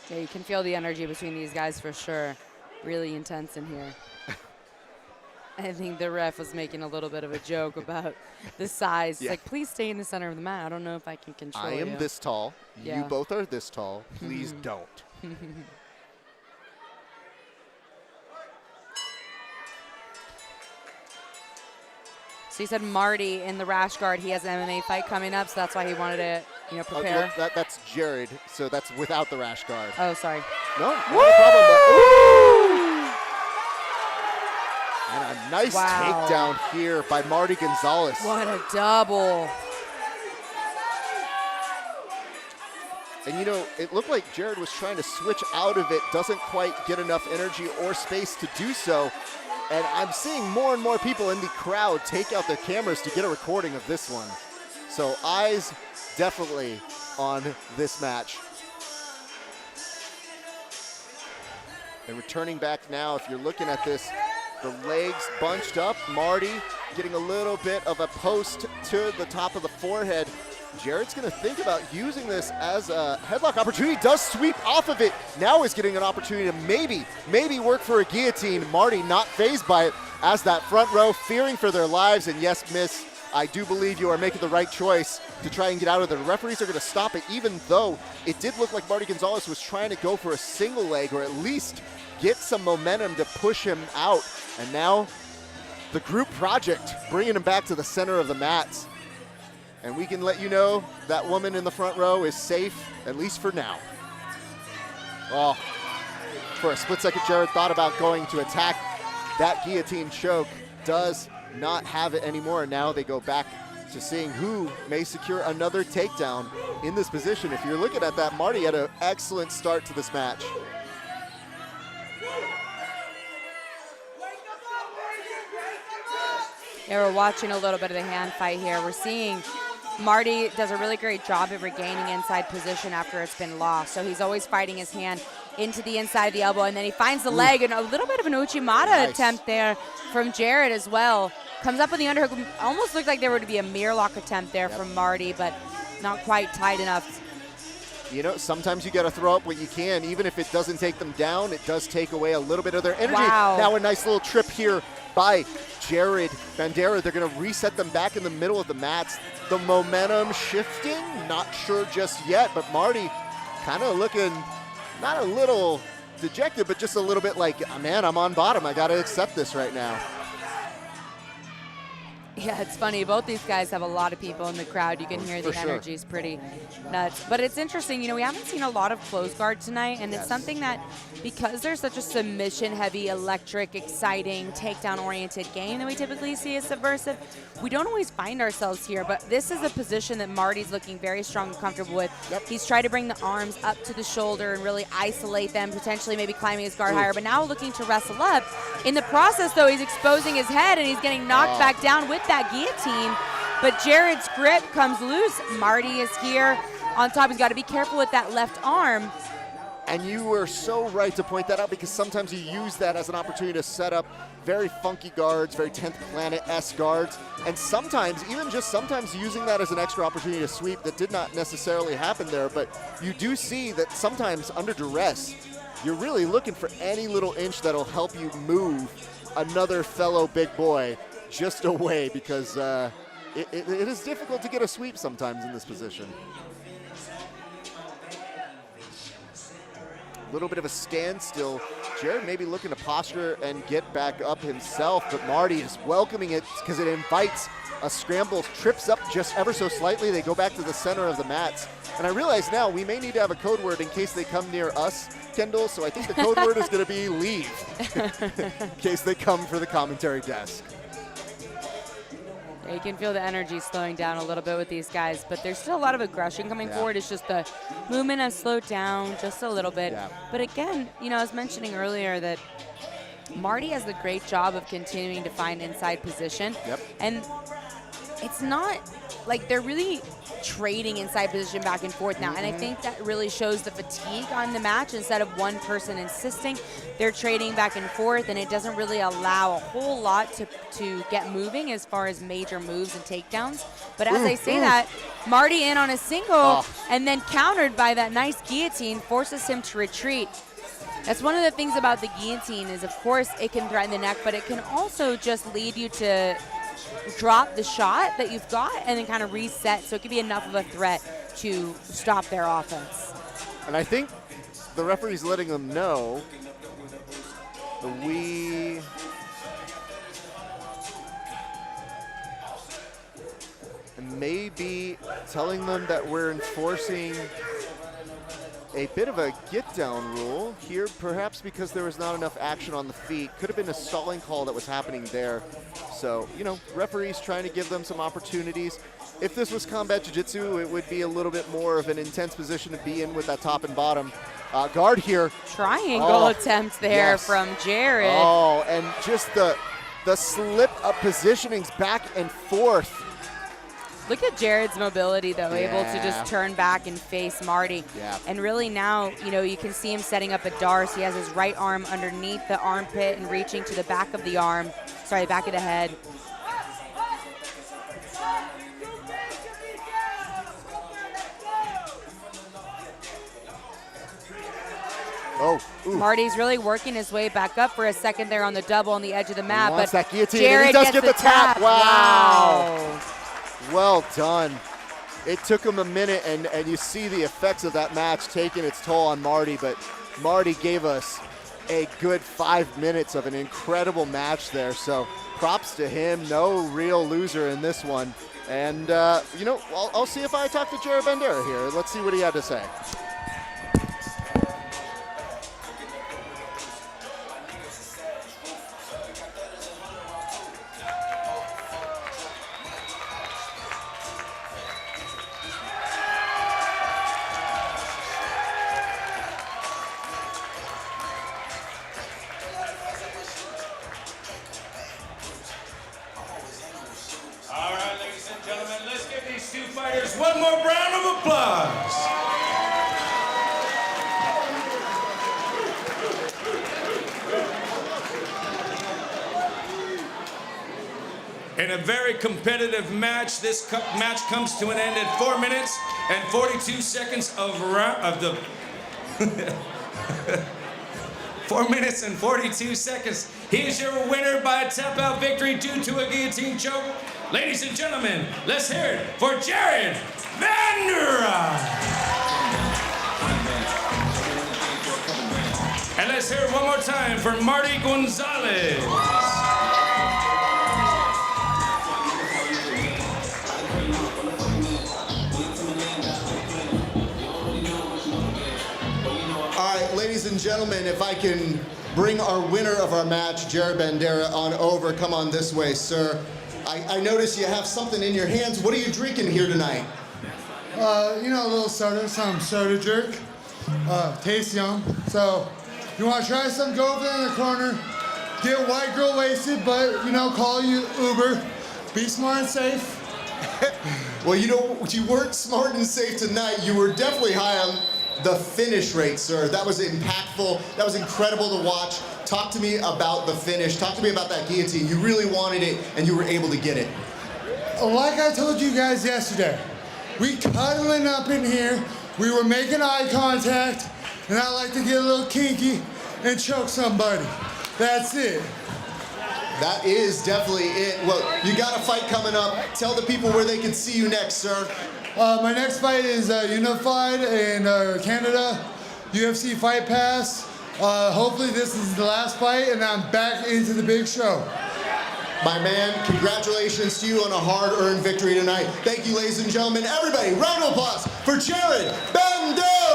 Yeah, you can feel the energy between these guys for sure. Really intense in here. I think the ref was making a little bit of a joke about the size. Yeah. Like, please stay in the center of the mat. I don't know if I can control I am you. this tall. Yeah. You both are this tall. Please don't. So you said Marty in the rash guard. He has an MMA fight coming up, so that's why he wanted to, prepare. Well, that's Jared, so that's without the rash guard. Oh, sorry. No, not a problem. Ooh! And a nice takedown here by Marty Gonzalez. What a double. And, it looked like Jared was trying to switch out of it, doesn't quite get enough energy or space to do so. And I'm seeing more and more people in the crowd take out their cameras to get a recording of this one. So eyes definitely on this match. And returning back now, if you're looking at this, the legs bunched up. Marty getting a little bit of a post to the top of the forehead. Jared's going to think about using this as a headlock opportunity. Does sweep off of it. Now is getting an opportunity to maybe work for a guillotine. Marty not fazed by it as that front row fearing for their lives. And yes, miss, I do believe you are making the right choice to try and get out of there. The referees are going to stop it, even though it did look like Marty Gonzalez was trying to go for a single leg or at least get some momentum to push him out. And now the group project bringing him back to the center of the mats. And we can let you know that woman in the front row is safe, at least for now. Oh, for a split second, Jared thought about going to attack that guillotine choke. Does not have it anymore. And now they go back to seeing who may secure another takedown in this position. If you're looking at that, Marty had an excellent start to this match. Yeah, we're watching a little bit of the hand fight here. We're seeing Marty does a really great job at regaining inside position after it's been lost. So he's always fighting his hand into the inside of the elbow, and then he finds the leg, and a little bit of an Uchimata attempt there from Jared as well. Comes up with the underhook. Almost looked like there would be a mirror lock attempt there from Marty, but not quite tight enough. Sometimes you got to throw up what you can. Even if it doesn't take them down, it does take away a little bit of their energy. Wow. Now a nice little trip here by Jared. Vanderaa, they're going to reset them back in the middle of the mats. The momentum shifting, not sure just yet, but Marty kind of looking not a little dejected, but just a little bit like, man, I'm on bottom. I got to accept this right now. Yeah, it's funny. Both these guys have a lot of people in the crowd. You can hear the energy is pretty nuts. But it's interesting. We haven't seen a lot of close guard tonight, and it's something that, because there's such a submission-heavy, electric, exciting, takedown-oriented game that we typically see as Subversiv, we don't always find ourselves here. But this is a position that Marty's looking very strong and comfortable with. He's tried to bring the arms up to the shoulder and really isolate them, potentially maybe climbing his guard higher, but now looking to wrestle up. In the process, though, he's exposing his head, and he's getting knocked back down with that guillotine, but Jared's grip comes loose. Marty is here on top. He's got to be careful with that left arm. And you were so right to point that out, because sometimes you use that as an opportunity to set up very funky guards, very 10th Planet-esque guards, and sometimes, even just sometimes using that as an extra opportunity to sweep that did not necessarily happen there, but you do see that sometimes under duress, you're really looking for any little inch that'll help you move another fellow big boy just away, because it is difficult to get a sweep sometimes in this position. A little bit of a standstill. Jared maybe looking to posture and get back up himself, but Marty just welcoming it because it invites a scramble, trips up just ever so slightly. They go back to the center of the mats. And I realize now we may need to have a code word in case they come near us, Kendall, so I think the code word is going to be leave in case they come for the commentary desk. You can feel the energy slowing down a little bit with these guys, but there's still a lot of aggression coming forward. It's just the movement has slowed down just a little bit. But again, I was mentioning earlier that Marty has the great job of continuing to find inside position. And it's not like they're really trading inside position back and forth now. And I think that really shows the fatigue on the match. Instead of one person insisting, they're trading back and forth, and it doesn't really allow a whole lot to get moving as far as major moves and takedowns. But as I say that, Marty in on a single and then countered by that nice guillotine forces him to retreat. That's one of the things about the guillotine is, of course, it can threaten the neck, but it can also just lead you to drop the shot that you've got and then kind of reset, so it could be enough of a threat to stop their offense. And I think the referee's letting them know we may be telling them that we're enforcing a bit of a get-down rule here, perhaps because there was not enough action on the feet. Could have been a stalling call that was happening there. So, you know, referees trying to give them some opportunities. If this was combat jiu-jitsu, it would be a little bit more of an intense position to be in with that top and bottom. Guard here. Triangle attempt there from Jared. Oh, and just the slip of positionings back and forth. Look at Jared's mobility, though, able to just turn back and face Marty. Yeah. And really now, you know, you can see him setting up a Darce. He has his right arm underneath the armpit and reaching to the back of the arm. Sorry, the back of the head. Marty's really working his way back up for a second there on the double on the edge of the mat. But that guillotine, Jared and he does gets get the tap. Wow. Well done. It took him a minute, and you see the effects of that match taking its toll on Marty, but Marty gave us a good 5 minutes of an incredible match there. So props to him. No real loser in this one. And, you know, I'll see if I talk to Jared Vanderaa here. Let's see what he had to say. One more round of applause. In a very competitive match, this match comes to an end at 4 minutes and 42 seconds of the 4 minutes and 42 seconds. Here's your winner by a tap-out victory due to a guillotine choke. Ladies and gentlemen, let's hear it for Jared Vanderaa. And let's hear it one more time for Marty Gonzalez. All right, ladies and gentlemen, if I can bring our winner of our match, Jared Vanderaa, on over. Come on this way, sir. I notice you have something in your hands. What are you drinking here tonight? You know, a little soda, some soda jerk. Tastes yum. So, you want to try some? Go over there in the corner. Get white girl wasted, but, you know, call you Uber. Be smart and safe. Well, you know, you weren't smart and safe tonight. You were definitely high on the finish rate, sir. That was impactful. That was incredible to watch. Talk to me about the finish. Talk to me about that guillotine. You really wanted it, and you were able to get it. Like I told you guys yesterday, we cuddling up in here. We were making eye contact, and I like to get a little kinky and choke somebody. That's it. That is definitely it. Well, you got a fight coming up. Tell the people where they can see you next, sir. My next fight is Unified in Canada, UFC Fight Pass. Hopefully this is the last fight and I'm back into the big show. My man, congratulations to you on a hard-earned victory tonight. Thank you, ladies and gentlemen. Everybody, round of applause for Jared Vanderaa.